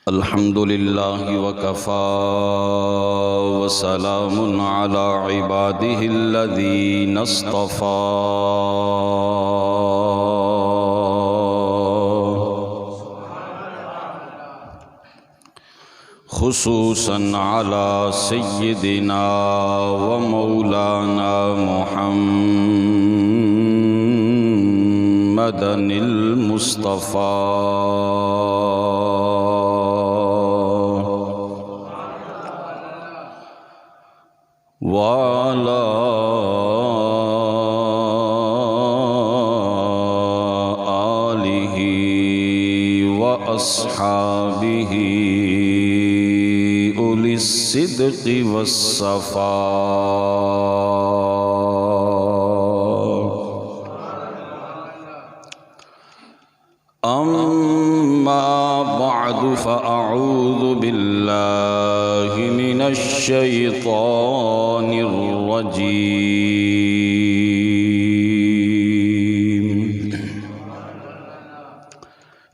अल्हम्दुलिल्लाह वकफ़ा वसलामुन अला इबादिहिल्लज़ीना इस्तफ़ा। खुसूसन अला सय्यिदिना व मौलाना मुहम्मदिल मुस्तफ़ा वाला आलिही व अस्हाबिही उलिस्सिद्क़ि वस्सफ़ा। अम्मा बअदु फ़अऊज़ु बिल्लाहि मिनश्शैतानिर रजीम।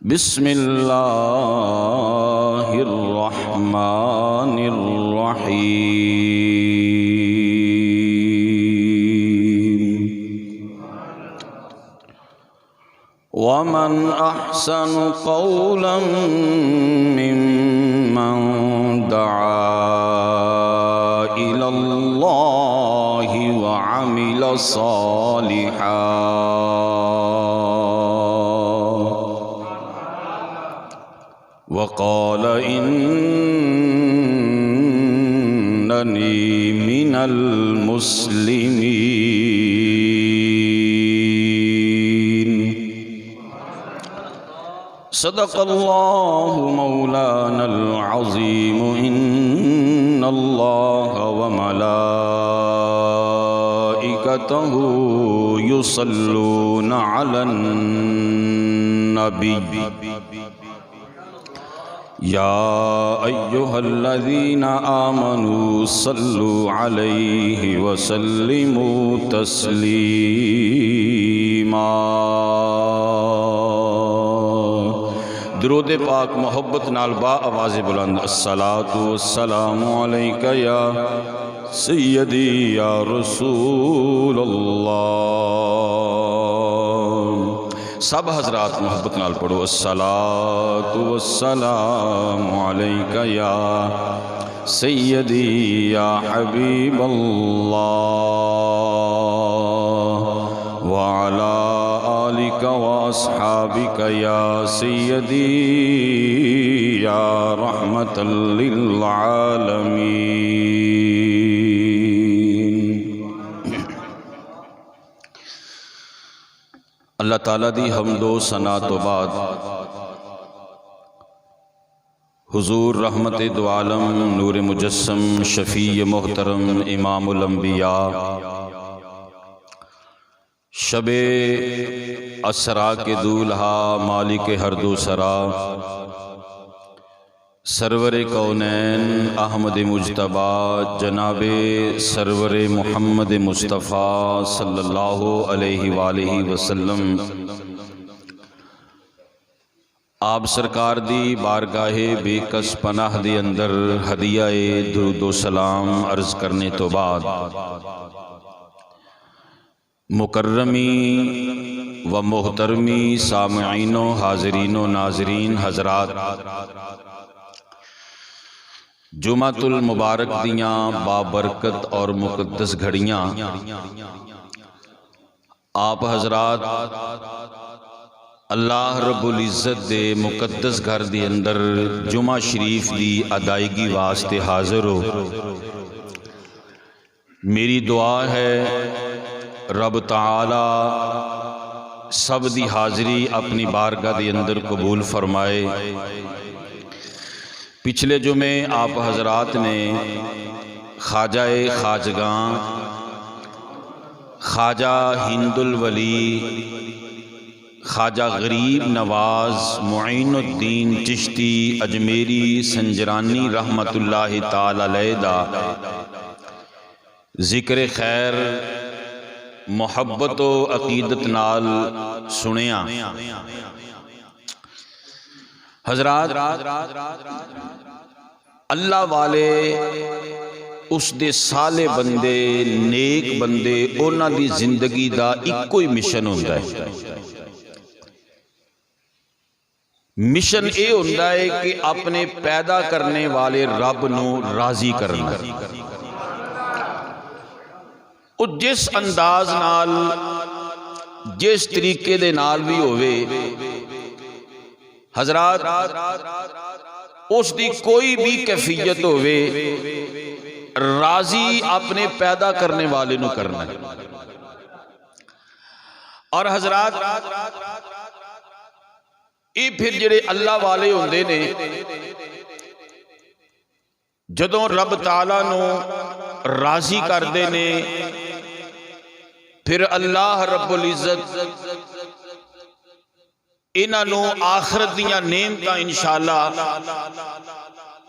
बिस्मिल्लाहिर रहमानिर रहीम। वमन अहसनु क़ौलन मिम्मन दआ इलल्लाहि व अमिल सालिहा व क़ाल इन्ननी मिनल मुस्लिमीन। सदक़ल्लाहु मौलानल अज़ीम। इन्नल्लाह व मलाइकतहु युसल्लूना अलन नबी या अय्युहल्लज़ीना आमनू सल्लु अलैहि व सल्लिमू तस्लीमा। दुरूद पाक मोहब्बत नाल बा आवाज़ बुलंद। अस्सलातु वस्सलामु अलैका या सय्यदी या रसूल अल्लाह। सब हजरात मोहब्बत नाल पढ़ो। अस्सलातु वस्सलामु अलैका या सय्यदी या हबीब अल्लाह व अला आलिका व अस्हाबिका या सय्यदी या रहमतल लिल आलमीन। अल्लाह ताला दी हमदो सना तो बाद हुजूर रहमत दो आलम नूर मुजस्सम शफी मोहतरम इमामुल अंबिया शबे असरा के दूल्हा मालिक हर दो सरा सरवर कौनैन अहमद मुजतबा जनाबे सरवर मुहम्मद मुस्तफ़ा सल्लल्लाहु अलैहि वालैहि वसल्लम आप सरकार दी बारगाहे बेकस पनाह दे अंदर हदियाए दुरूदो सलाम अर्ज करने तो बाद मुकर्रमी व मोहतरमी सामईनो हाज़रीनो नाज़रीन हजरात, जुमातुल मुबारक दियाँ बाबरकत और मुक़द्दस घड़ियाँ आप हजरात अल्लाह रब्बुल इज़्ज़त दे मुक़द्दस घर दे अंदर जुमा शरीफ दी अदायगी वास्ते हाज़र हो। मेरी दुआ है रब ताला सब दी हाज़री अपनी बारगाह दे अंदर कबूल फरमाए। पिछले जुमे आप हजरात ने ख्वाजाए ख्वाजगां ख्वाजा हिंदुल वली ख्वाजा गरीब नवाज मुईनुद्दीन चिश्ती अजमेरी संजरानी रहमतुल्लाहि ताला अलैह दा जिक्र खैर मुहब्बत व अकीदत नाल सुनिया। हजरात अल्लाह वाले उस दे साले बंदे नेक बंदे उन्हां दी जिंदगी दा इक्को ही मिशन हुंदा है। मिशन ये हुंदा है कि अपने पैदा करने वाले रब नूं राजी करना। और जिस अंदाज नाल जिस तरीके दे नाल भी होवे हजरात उसकी कोई भी कैफियत होवे राजी अपने पैदा करने वाले नूं करना है। और हजरात ये फिर जिहड़े अल्लाह वाले हुंदे ने जदों रब ताला नूं राजी करदे ने फिर अल्लाह रब्बुल इज्जत इन्हां नूं आखिरत दीयां नेमतां इंशाअल्लाह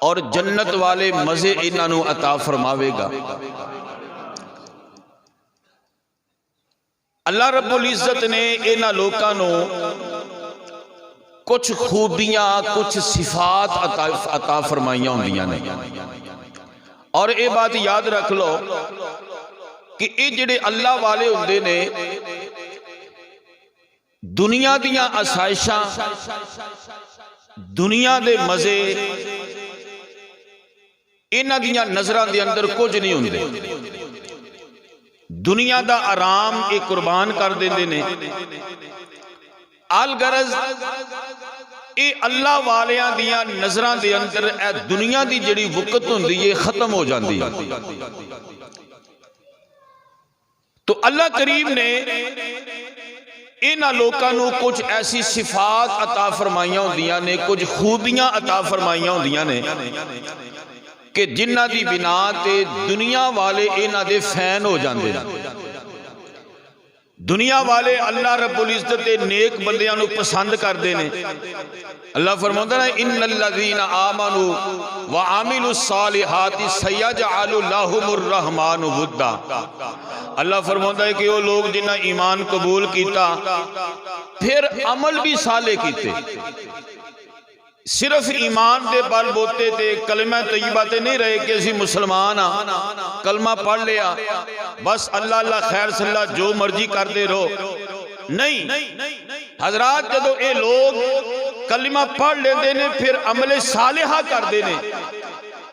और जन्नत वाले मजे इन्हां नूं अता फरमावेगा। अल्लाह रब्बुल इज्जत ने इन्हां लोकां नूं कुछ खूबियां कुछ सिफात अता फरमाइयां होंदियां ने। और ये बात याद रख लो कि ये जिहड़े अल्लाह वाले हुंदे ने दुनिया दियां आसाइशां दुनिया दे मजे इन्हां दियां नजरां दे अंदर कुछ नहीं हुंदे। दुनिया दा आराम ये कुर्बान कर देंदे ने। अलगरज ये अल्लाह वालियां दियां नजरां दे अंदर ए दुनिया दी जिहड़ी वक़्त हुंदी है खत्म हो जाती है। तो अल्लाह करीम ने इन्हां लोकां नूं कुछ ऐसी सिफात अता फरमाइयां होंदियां ने कुछ खूबियां अता फरमाइयां होंदियां ने कि जिन्हां दी बिना ते दुनिया वाले इन्हां दे फैन हो जांदे ने। दुनिया वाले अल्लाह रब्बुल इज्जत दे नेक बंदियां नूं पसंद करदे ने। अल्लाह फरमांदा है इन्नल लज़ीना आमनू व आमिलुस सालिहाति सयजअलु लहुमुर रहमानु वुद्दा। अल्लाह फरमांदा है कि वो लोग जिन्हां ईमान कबूल किया फिर अमल भी साले कीते सिर्फ ईमान दे बल बोते ते कलमा तय्यबा ते नहीं रहे कि असी मुसलमान हाँ कलमा पढ़ लिया बस अल्लाह अल्लाह खैर सल्ला जो मर्जी करते रहो। नहीं हजरात जदों ये लोग कलमा पढ़ लेंदे ने फिर अमले सालिहा करते ने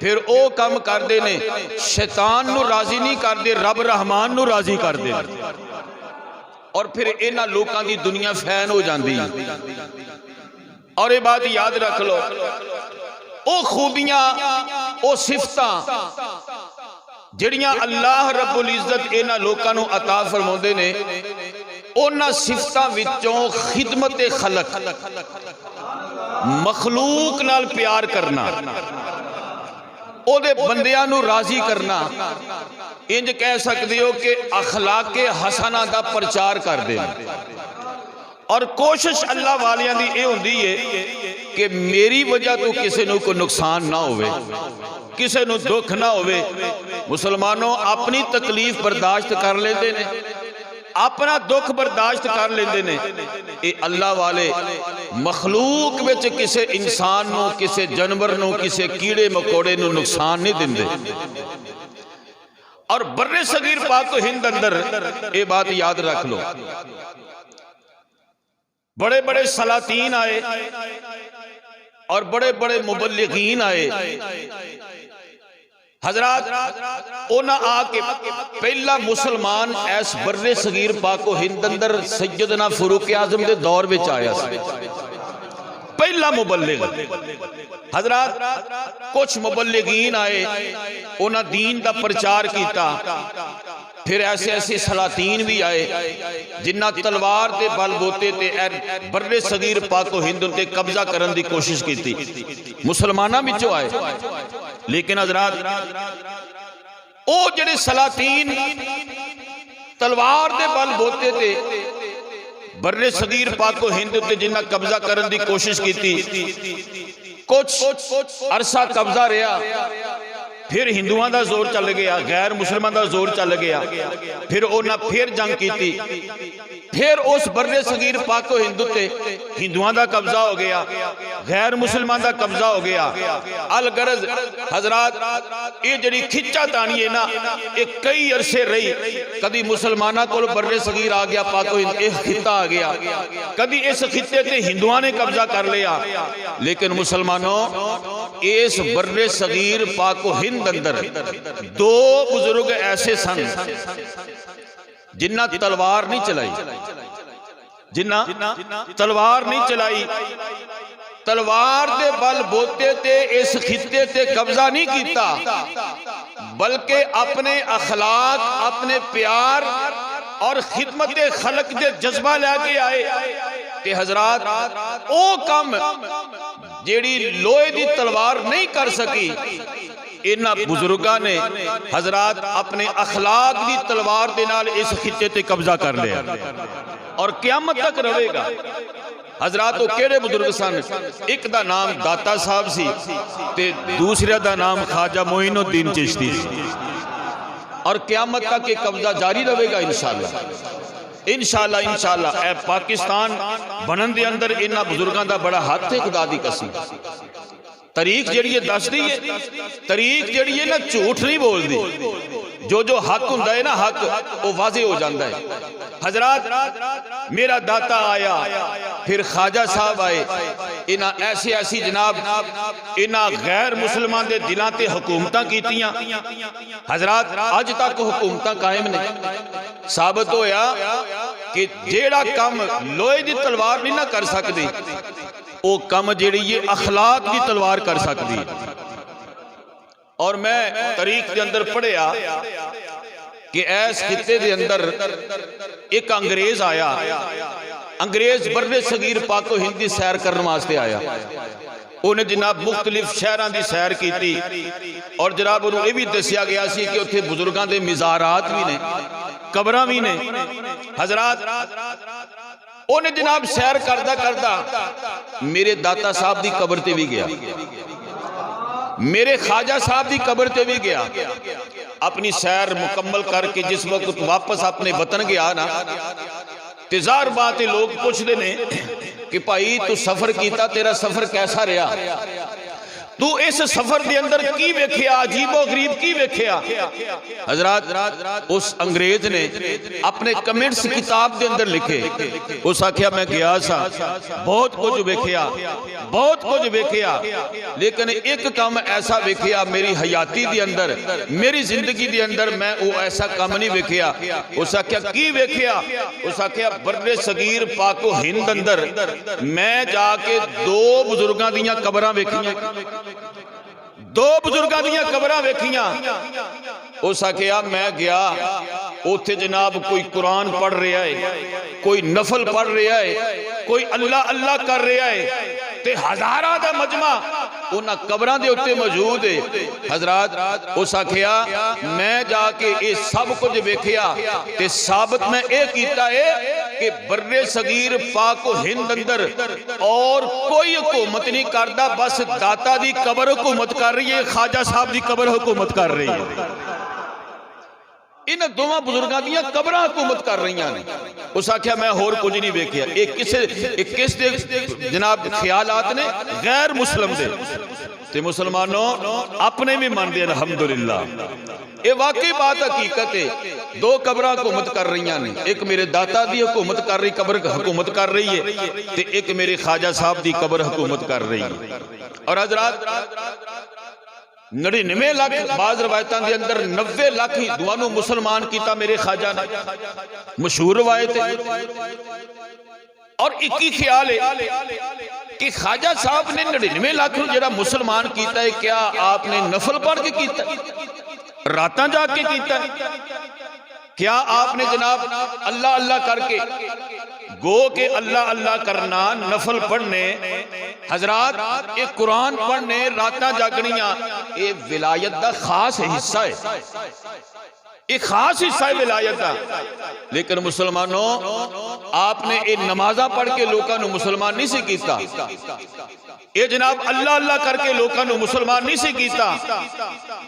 फिर वो काम करते ने शैतान नू राजी नहीं करते रब रहमान नू राजी करते और फिर इन्हां लोकां दी दुनिया फैन हो जाती है। और ये बात याद रख लो ओ खूबियां ओ सिफतां जिहड़ियां अल्लाह रब्बुल इज्जत इन्हां लोकां नूं अता फरमाउंदे ने उन्हां सिफतां विचों खिदमत खलक मखलूक नाल प्यार करना ओदे बंदियां नूं राजी करना इंज कह सकते हो कि अखलाके हसना दा प्रचार करदे ने। और कोशिश अल्लाह वालियां दी ये हुंदी है कि मेरी वजह तो किसी नूं कोई नुकसान ना होवे किसी नूं दुख ना होवे। मुसलमानों अपनी तकलीफ बर्दाश्त कर लेंदे ने अपना दुख बर्दाश्त कर लेंदे ने। ये अल्लाह वाले मखलूक विच किसी इंसान नूं किसी जानवर नूं किसी कीड़े मकोड़े नूं नुकसान नहीं दिंदे। और बर्रे सगीर पाक हिंद अंदर ये बात याद रख लो बड़े बड़े सलातीन आए और बड़े बड़े मुबल्लिगीन आए। हजरात उन्हें आके पहला मुसलमान ऐस बर्रे सगीर पाको हिंद अंदर सैयदना फारूक आजम के दौर में आया पहला मुबल्लिग। हजरात कुछ मुबल्लिगीन आए उन्हें दीन का प्रचार किया। फिर ऐसे ऐसे सलातीन भी आए जिन्ना तलवार के बल बोते ते बर्रे सगीर पाको हिंद ते कब्जा करने की कोशिश की मुसलमाना विचों आए। लेकिन हजरात ओ जिहड़े सलातीन तलवार के बल बोते ते बर्रे सगीर पाको हिंद ते जिन्ना कब्जा करने की कोशिश की कुछ अरसा कब्जा रहा फिर हिंदुआं दा जोर चल गया, गैर मुसलमानां दा जोर चल गया, फिर उन्हां फिर जंग की, फिर उस बर्रे सगीर पाको हिंदू ते हिंदुआं दा कब्जा हो गया, गैर मुसलमान दा कब्जा हो गया। अल गरज हजरात ये जिहड़ी खिच्चा तानी है ना, ये कई अरसे रही। कभी मुसलमानों को बर्रे सगीर आ गया, पाको हिंद एक खिता आ गया, कभी इस खिते ते हिंदुआं ने कब्जा कर लिया। लेकिन मुसलमानों इस बर्रे सगीर पाको हिंद अंदर दो बुजुर्ग ऐसे सन जिन्ना तलवार नहीं चलाई, जिन्ना तलवार नहीं चलाई, तलवार दे बल बोते ते इस खिते ते कब्जा नहीं किया, बल्कि अपने अखलाक, अपने प्यार और खिदमत खलक दे जज्बा लैके आए। ते हजरात ओ कम जेड़ी लोहे दी तलवार नहीं कर सकी, इन्हां बुजुर्गां ने हजरात अपने अखलाक दी तलवार दे नाल इस खिते ते कब्जा कर लिया और क़यामत तक रहेगा। हजरात वो केड़े बुजुर्ग सन? एक दा नाम दाता साहब सी ते दूसरे दा नाम ख्वाजा मोइनुद्दीन चिश्ती सी। और क़यामत तक ये कब्जा जारी रहेगा इंशाअल्लाह, इंशाअल्लाह, इंशाअल्लाह। ए पाकिस्तान बनन दे अंदर इन्हां बुजुर्गां दा बड़ा हाथ है खुदा दी कसम। तरीक जिहड़ी है दसदी है, तरीक जिहड़ी है ना झूठ नहीं बोलदी। जो जो हक हुंदा है ना, हक वो वाजे हो जाता है। हजरात मेरा दाता आया, फिर ख्वाजा साहब आए, इन्हां ऐसी ऐसी जनाब इन्हां गैर मुसलमान दे दिलां ते हुकूमतां कीतियां। हजरात अज तक हुकूमतां कायम ने। साबित होया कि जेड़ा कम लोहे दी तलवार नहीं ना कर सकदी, वो कम जिहड़ी ये अखलाक दी तलवार कर सकदी। और मैं तरीक के अंदर पढ़िया कि इस खिते दे अंदर एक अंग्रेज आया, अंग्रेज बर्रे सगीर पाको हिंद दी सैर करने वास्ते आया। उन्हें जनाब मुख्तलिफ शहरों की सैर की और जनाब उन्होंने भी दसिया गया सी कि उत्थे बुजुर्गों के मिज़ारात भी ने, कब्रां भी ने। हजरात उन्हें जनाब सैर करदा करदा मेरे दाता साहब की कब्र ते भी गया, मेरे ख्वाजा साहब की कब्र ते भी गया। अपनी सैर मुकम्मल करके जिस वक्त वापस अपने वतन गया ना, ते ज़ाहिर बात है लोग पूछते ने कि भाई तू सफर किया, तेरा सफर कैसा रहा, तू इस सफर के अंदर की वेख्या, अजीबो गरीब की वेख्या। हजरात उस अंग्रेज ने अपने कमेंट्स किताब के अंदर लिखे। उस आख्या मैं गया सा, बहुत कुछ वेख्या, बहुत कुछ वेख्या, लेकिन एक काम ऐसा वेख्या मेरी हयाती के अंदर, मेरी जिंदगी के अंदर मैं वो ऐसा काम नहीं वेख्या। उस आख्या की वेख्या? उस आख्या बर्रे सगीर पाको हिंद अंदर मैं जाके दो बुजुर्गों दी कब्रां वेखियां, दो बुजुर्गों दी कब्रां वेखियां। उस आख्या मैं गया, उत्थे जनाब कोई कुरान पढ़ रहा है, कोई नफल पढ़ रहा है, कोई अल्लाह अल्लाह कर रहा है, ते हजारां दा मजमा उन्हां कब्रां दे उत्ते मौजूद है। हजरात उस आख्या मैं जाके ये सब कुछ वेख्या ते साबित मैं ये कीता है कि बर्रे सगीर पाको हिंद अंदर और कोई हुकूमत नहीं करता, बस दाता दी कब्र हुकूमत कर रही है, ख्वाजा साहब दी कब्र हुकूमत कर रही है। इन दोवां बुजुर्गों दी कब्रां हुकूमत कर रही ने। उस आख्या मैं होर कुछ नहीं वेख्या। एक किस दे जनाब ख्यालात ने गैर मुस्लिम दे ते मुसलमानों अपने भी मानते हैं अल्हम्दुलिल्लाह। ये वाकई बात हकीकत है। दो कब्रां हुकूमत कर रही ने, एक मेरे दाता दी हुकूमत कर रही कब्र हुकूमत कर रही है, ते एक मेरे ख्वाजा साहब दी कब्र हुकूमत कर रही है। और हजरात 99 लाख बाज रवायतों के अंदर 90 लाख हिंदुओं मुसलमान किया मेरे ख्वाजा ने, मशहूर रवायत है। और एक ही ख्याल है कि ख्वाजा साहब ने 99 लाख जो मुसलमान किया है, क्या आपने नफल पढ़ के किया, रात जाके किया, क्या आपने जनाब अल्लाह अल्लाह करके गो के अल्लाह अल्लाह करना, नफल पढ़ने, हजरात एक कुरान पढ़ने, रात जागनिया, ये विलायत का खास हिस्सा है। एक खास हिस्सा है विलायत का। लेकिन मुसलमानों, आपने ये नमाजा पढ़ के लोगों को मुसलमान नहीं से कीता, ये जनाब अल्लाह अल्लाह करके लोगों को मुसलमान नहीं से कीता।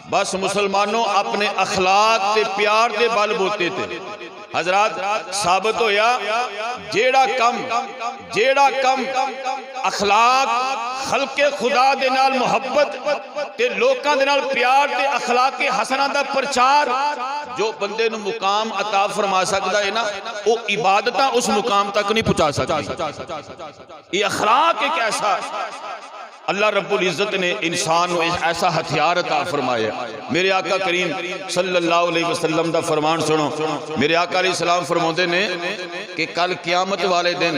बस मुसलमानों अपने अखलाक ते प्यार दे बल बोते थे। हजरात साबित होया जेड़ा कम अखलाक खलके खुदा दे नाल मुहब्बत ते लोकां दे नाल प्यार ते अखलाक हसना दा प्रचार जो बंदे नू मुकाम अता फरमा सकदा है ना, वो इबादत उस मुकाम तक नहीं पहुंचा सकती। ये अखलाक एक ऐसा अल्लाह रब्बुल इज्जत ने इंसान को ऐसा हथियार अता फरमाया। मेरे आका करीम सल्लल्लाहु अलैहि वसल्लम दा फरमान सुनो। मेरे आका अलैहि सलाम फरमाते ने कि कल क़यामत वाले दिन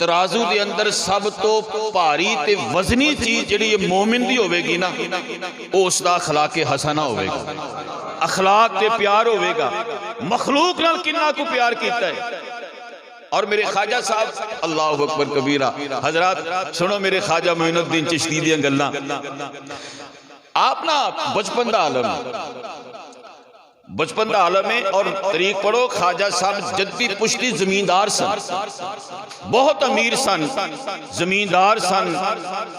तराजू के अंदर सब तो भारी ते वजनी चीज जिहड़ी मोमिन दी होवेगी ना, वो उसका अखलाक हसना होवेगा, अखलाक ते प्यार होवेगा। मखलूक नाल किन्ना को प्यार कीता है। और मेरे ख्वाजा साहब अल्लाह अकबर कबीरा। हजरात सुनो मेरे ख्वाजा मोइनुद्दीन चिश्ती दी गल्लां। आप ना बचपन दा आलम है और तरीक पढ़ो। ख्वाजा साहब जद्दी पुश्ती जमींदार सन, बहुत अमीर सन, जमींदार सन।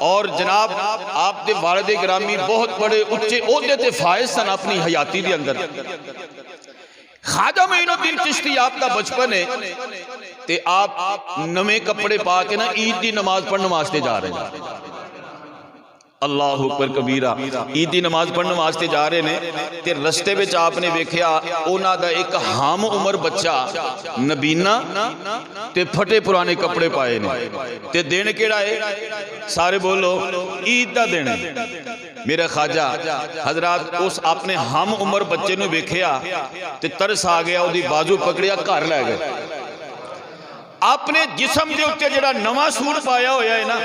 और जनाब आप दे वालिद गिरामी बहुत बड़े उच्चे ओहदे ते फायज सन अपनी हयाती दे अंदर। ख्वाजा मोइनुद्दीन चिश्ती आपका बचपन है ते आप नवे कपड़े पा के ना ईद की नमाज पढ़ने वास्ते जा रहे हैं। अल्लाह अकबर कबीरा। ईद की नमाज पढ़ने वास्ते जा रहे ने ते रस्ते में आपने वेख्या उन्हां दा एक हम उम्र बच्चा नबीना ते फटे पुराने कपड़े पाए ने ते दिन केड़ा है? सारे बोलो ईद दा दिन है। मेरा ख्वाजा हजरात उस अपने हम उम्र बच्चे ने वेख्या ते तरस आ गया, उहदी बाजू पकड़िया, घर लै गए। अपने जिस्म के उत्ते जिहड़ा नवा सूट पाया होया है ना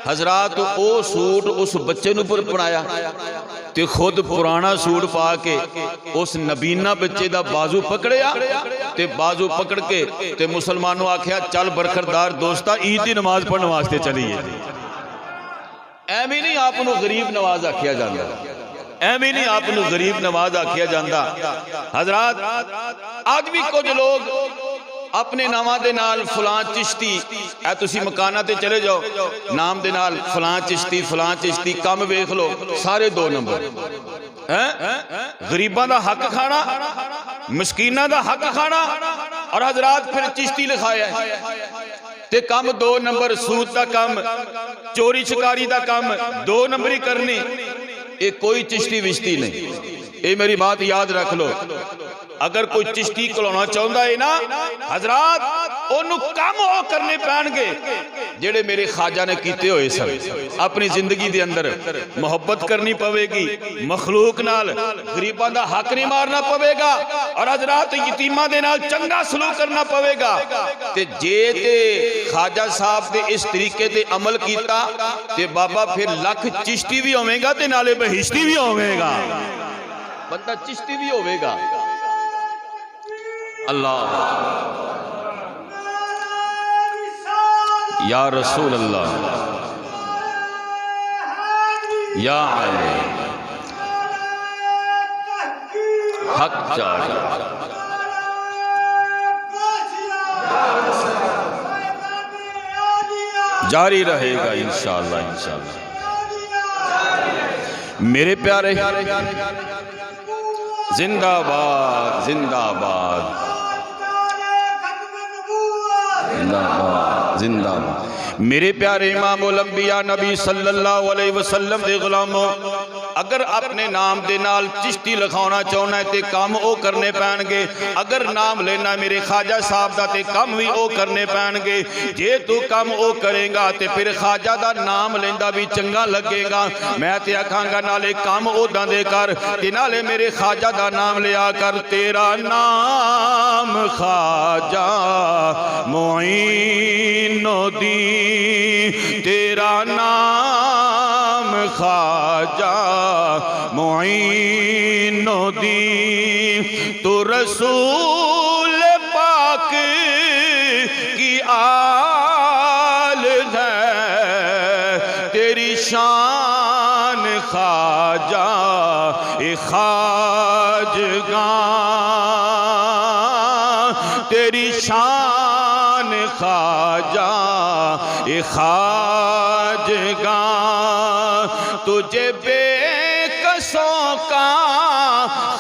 हजरात, वो सूट उस बच्चे नूं पहनाया ते खुद पुराना सूट पा के उस नबीना बच्चे दा बाजू पकड़िया ते बाजू पकड़ के ते मुसलमानों आख्या चल बरखरदार दोस्ता ईद की नमाज पढ़ने वास्ते चलीए। एवं नहीं आपनों गरीब नवाज आख्या जाता, एवं नहीं आपनों गरीब नवाज आख्या जाता। हजरात आज भी कुछ लोग अपने नामां दे नाल फलां चिश्ती, ऐ तुसी मकाना ते चले जाओ नाम दे नाल फलां चिश्ती कम वेख लो, सारे 2 नंबर हैं। गरीबां दा हक खाना, मस्कीनां दा हक खाना, और हजरात फिर चिश्ती लिखाया है ते कम 2 नंबर। सूद दा कम, चोरी शिकारी दा कम 2 नंबरी करनी। ये कोई चिश्ती विश्ती नहीं। ये मेरी बात याद रख लो। अगर कोई चिश्ती कलाना चाहता है ना हजरात, ओनू काम वो करने पैणगे जेड़े मेरे ख्वाजा ने कीते हुए सन। अपनी जिंदगी दे अंदर मोहब्बत करनी पवेगी, मखलूक नाल गरीबां दा हक नहीं मारना पवेगा, और हजरात यतीमां दे नाल चंगा सलूक करना पवेगा। ते जे ते ख्वाजा साहब दे इस तरीके ते अमल कीता ते बाबा फिर लख चिश्ती भी होवेगा ते नाले बहिश्ती भी होवेगा, बंदा चिश्ती भी होवेगा। अल्लाह या रसूल अल्लाह या अली हक जारी। जारी रहेगा इंशाअल्लाह इंशाअल्लाह। मेरे प्यारे जिंदाबाद जिंदाबाद जिंदाबाद जिंदाबाद। मेरे प्यारे इमामुल अंबिया नबी सल्लल्लाहु अलैहि वसल्लम दे गुलामों, अगर अपने नाम दे नाल चिश्ती लिखाना चाहना है तो काम वो करने पैणगे। अगर नाम लेना मेरे ख्वाजा साहब का तो काम भी वो करने पैणगे। जे तू काम वो करेगा तो फिर ख्वाजा का नाम लेंदा भी चंगा लगेगा। मैं तो आखांगा नाले काम उदा दे कर ते नाले मेरे ख्वाजा का नाम लिया कर। तेरा नाम ख्वाजा मोइनुद्दीन, तेरा नाम ख्वाजा मोइनुद्दीन, तो रसूल पाक की आल है, तेरी शान ख्वाजा ए ख्वाजा खाजगां तेरी शान खाजा ए खाजगां तुझे बेकसों का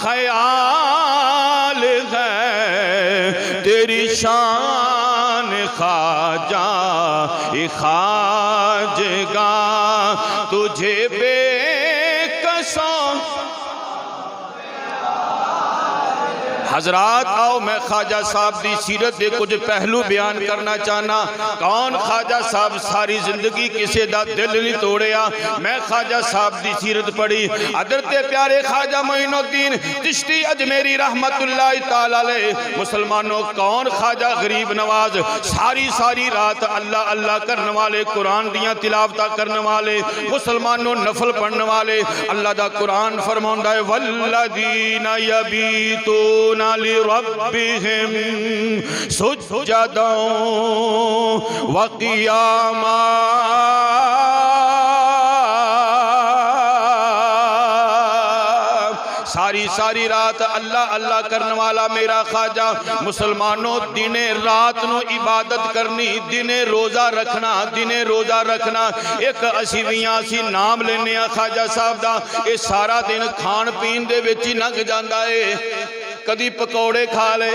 ख्याल है तेरी शान खाजा ए खाजगां तुझे बेकसों। हजरात आओ मैं ख्वाजा साहब की सीरत के कुछ पहलू बयान करना चाहना। कौन ख्वाजा साहब सारी जिंदगी किसी का दिल नहीं तोड़िया। मैं ख्वाजा साहब की सीरत पढ़ी। हज़रत प्यारे ख्वाजा मोइनुद्दीन चिश्ती अजमेरी रहमतुल्लाह तआला अलैह। मुसलमानों कौन ख्वाजा गरीब नवाज सारी सारी रात अल्लाह अल्लाह करने वाले, कुरान दियाँ तिलावता करने वाले, मुसलमानों नफल पढ़ने वाले। अल्लाह का कुरान फरमाउंदा है वल्लज़ीना यबीतूना लिरब्बिहिम सुज्जदन व क़ियामा। सारी सारी रात अल्लाह अल्लाह करने वाला मेरा ख्वाजा। मुसलमानों दिने रात नो इबादत करनी, दिने रोज़ा रखना, दिने रोज़ा रखना। एक असी भी असी नाम लेने ख्वाजा साहब का, ये सारा दिन खान पीन दे विच ही लंघ जाता है। कदी पकौड़े खा ले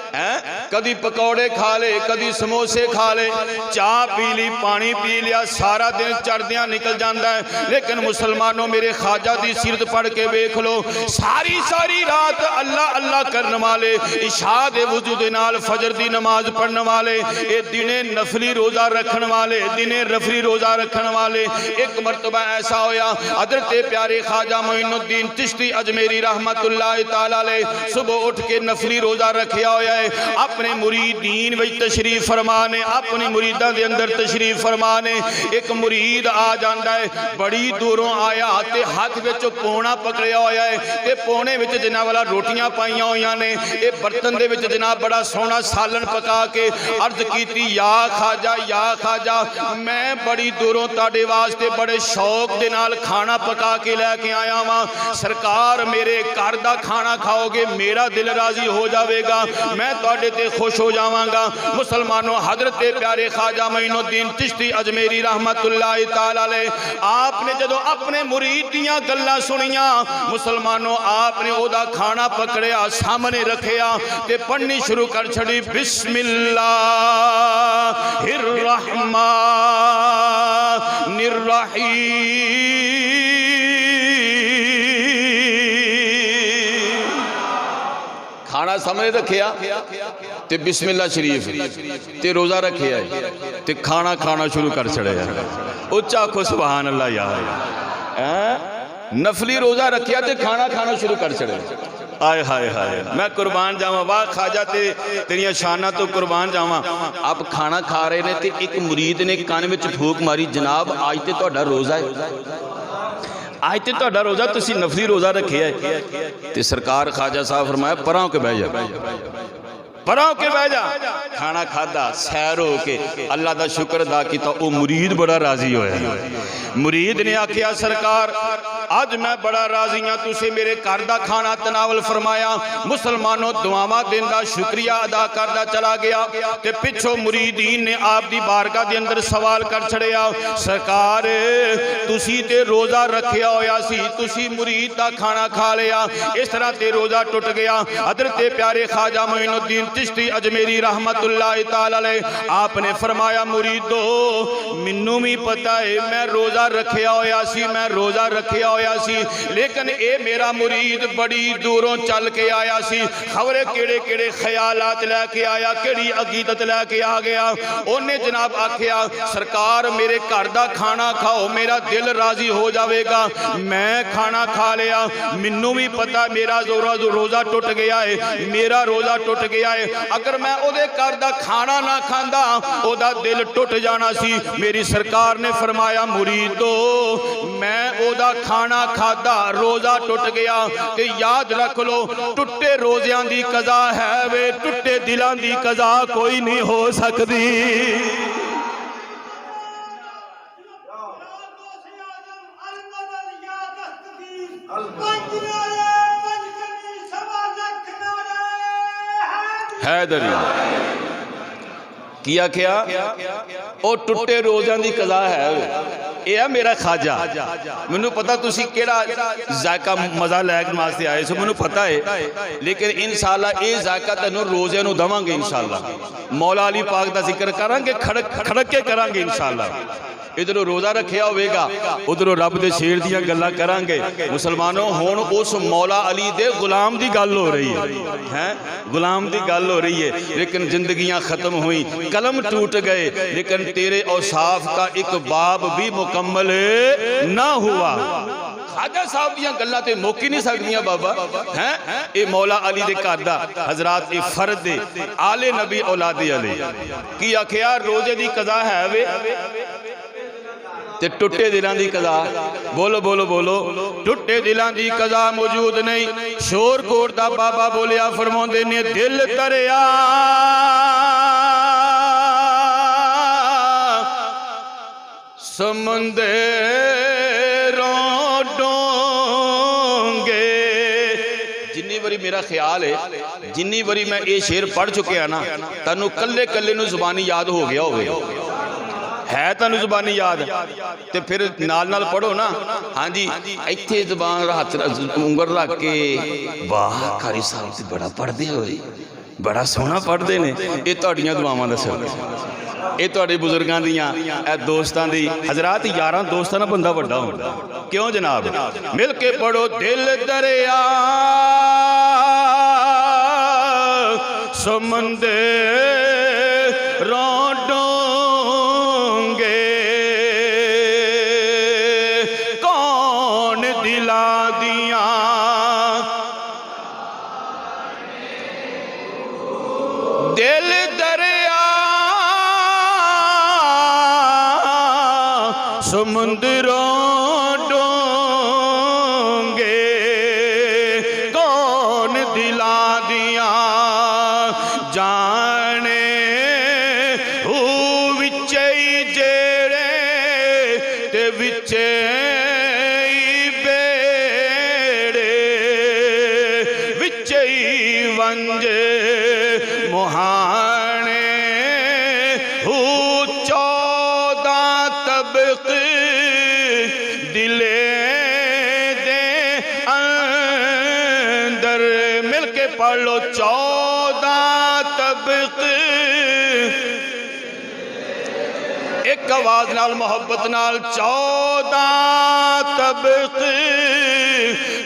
हैं, कदी पकौड़े खा ले, कदी समोसे खा ले, चाह पी ली, पानी पी लिया, सारा दिन चढ़दिया निकल जाता है। लेकिन मुसलमानों मेरे ख्वाजा की सीरत पढ़ के वेख लो, सारी सारी रात अल्लाह अल्लाह करने वाले, इशा दे वुजू दे नाल फजर की नमाज पढ़ने वाले, ये दिने नफली रोज़ा रखने वाले, दिने नफली रोज़ा रखने वाले। एक मरतबा ऐसा होया हज़रत प्यारे ख्वाजा मोइनुद्दीन चिश्ती अजमेरी रहमतुल्लाह तआला अलैह सुबह उठ के नफली रोज़ा रखिया होया है। अपने मुरीदीन विच तशरीफ फरमाने, अपनी मुरीदा दे अंदर तशरीफ फरमाने। एक मुरीद आ जाता है, बड़ी दूरों आया ते हाथ विच पोना पकड़िया होया है ते पोने विच जिन्हां वाला रोटियां पाईयां होईयां ने। ये बर्तन दे विच जनाब बड़ा सोहना सालन पका के अर्ज कीती या ख्वाजा मैं बड़ी दूरों तुहाडे वास्ते बड़े शौक दे नाल खाना पका के लैके आया वां। सरकार मेरे घर दा खाना खाओगे मेरा दिल राजी हो जाएगा, मैं तुहाडे ते खुश हो जावांगा। मुसलमानों हज़रत प्यारे ख्वाजा मोइनुद्दीन चिश्ती अजमेरी रहमतुल्लाह तआला अलैह आपने जदों अपने मुरीद दियां गल्लां सुनियां, मुसलमानों आपने ओदा खाना पकड़िया सामने रखिया ते पढ़नी शुरू कर छड़ी बिस्मिल्लाहिर्रहमानिर्रहीम। खाना सामने रखिया ते बिस्मिल्लाह शरीफ ते रोज़ा रखिया ते खाना खाना शुरू कर छड़िया। उच्चा आखो सुभान अल्लाह यार। नफली रोज़ा रखिया ते खाना खाना शुरू कर छड़िया। आय हाय हाय मैं कुर्बान जावा, वाह ख्वाजा ते तेरिया शाना तो कुर्बान जावा। आप खाना खा रहे ने ते एक मुरीद ने कान में फूक मारी, जनाब आज ते तुहाडा रोज़ा है, आज तो तुहाडा रोज़ा तुसी नफली रोज़ा रखे है। ते सरकार ख्वाजा साहब फरमाया परां के बह जा, परां के बह जा। खाना खादा, सैर हो के अल्लाह का शुक्र अदा किया। वो मुरीद बड़ा राजी होया। मुरीद ने आखिया सरकार अज मैं बड़ा राजी हाँ, तुसी मेरे घर का खाना तनावल फरमाया। मुसलमानों दुआवां देंदा शुक्रिया अदा करदा चला गया ते पिछों मुरीदीन ने आप दी बारगाह दे अंदर सवाल कर छड़िया, सरकार तुसी ते रोज़ा रखिया होया सी, तुसी मुरीद का खाना खा लिया, इस तरह ते रोज़ा टुट गया। हज़रत प्यारे ख्वाजा मोइनुद्दीन चिश्ती अजमेरी रहमतुल्लाह तआला अलैह आपने फरमाया मुरीदो मिन्नू भी पता है मैं रोज़ा रखिया होया सी, मैं रोज़ा रखिया होया सी, लेकिन ये मेरा मुरीद बड़ी दूरों चल के आया सी, खबरे केड़े केड़े ख्यालात लैके आया, केड़ी अकीदत लैके आ गया। उन्हें जनाब आखिया सरकार मेरे घर का खाना खाओ मेरा दिल राजी हो जाएगा। मैं खाना खा लिया, मिन्नू भी पता मेरा रोज़ा टुट गया है, मेरा रोज़ा टुट गया है। अगर मैं ओदे घर दा खाना ना खांदा ओदा दिल टुट जाना सी। मेरी सरकार ने फरमाया मुरीदो मैं ओदा खाना खादा, रोज़ा टुट गया, ते याद रख लो टुटे रोज़ियां दी कज़ा है वे, टुटे दिलां दी कज़ा कोई नहीं हो सकती। हैदरी की आख्या वो टुटे रोज़ां दी कज़ा है यह है मेरा खाजा मैनू पता तुसी केड़ा जायका मज़ा लैक वास्ते आए सो मैनू पता है लेकिन इंशाअल्लाह ये जायका तेनों रोज़े नू दवांगे इंशाअल्लाह मौला अली पाक दा जिक्र करांगे खड़क के करांगे इंशाअल्लाह इधरों रोज़ा रखिया होगा उधरों रब दे शेर दियां गल्लां करांगे मुसलमानों हुण उस मौला अली दे गुलाम दी गल हो रही है गुलाम दी गल हो रही है लेकिन जिंदगियां खत्म हुई कलम टूट गए लेकिन तेरे औसाफ का एक बाब भी मुकम्मल ना हुआ खाजा साहब दियां गल्लां ते मुक ही नहीं सकदियां बाबा हैं ये मौला अली दे घर दा हजरात ये फर्द दे आले नबी औलादे अली की आखिया रोजे दी कज़ा है वे ते टुटे दिलां दी कज़ा बोलो बोलो बोलो टुटे दिलां दी कज़ा मौजूद नहीं शोर कोट दा बाबा बोलिया फरमाउंदे ने दिल दरिया समुंदरों डोंगे जिन्नी बारी मेरा ख्याल है जिन्नी बारी मैं ये शेर पढ़ चुकिया ना तैनू कल्ले कल्ले नू जुबानी याद हो गया होगा है तैनू जुबानी याद ते फिर नाल नाल पढ़ो ना हाँ जी इत्थे जुबान हाथ उंगल रख के वाह कारी साहब ते बड़ा पढ़दे होए बड़ा सोहना पढ़दे ने ये तुहाडियां दुआवां दा सबब ये तुहाडे बुजुर्गां दियां ए दोस्तां दी हजरात यारां दोस्तां ना बंदा वड्डा होंदा क्यों जनाब मिल के पढ़ो दिल दरिया समंदर दिल दरिया समुंदरों डोंगे कौन दिला दिया जाने हू विचे जेड़े ते विचे बेड़े विचे वंजे मुहाने हू 14 तबक दिले दे अंदर मिल के पढ़ लो 14 तबक एक आवाज नाल मोहब्बत नाल 14 तबक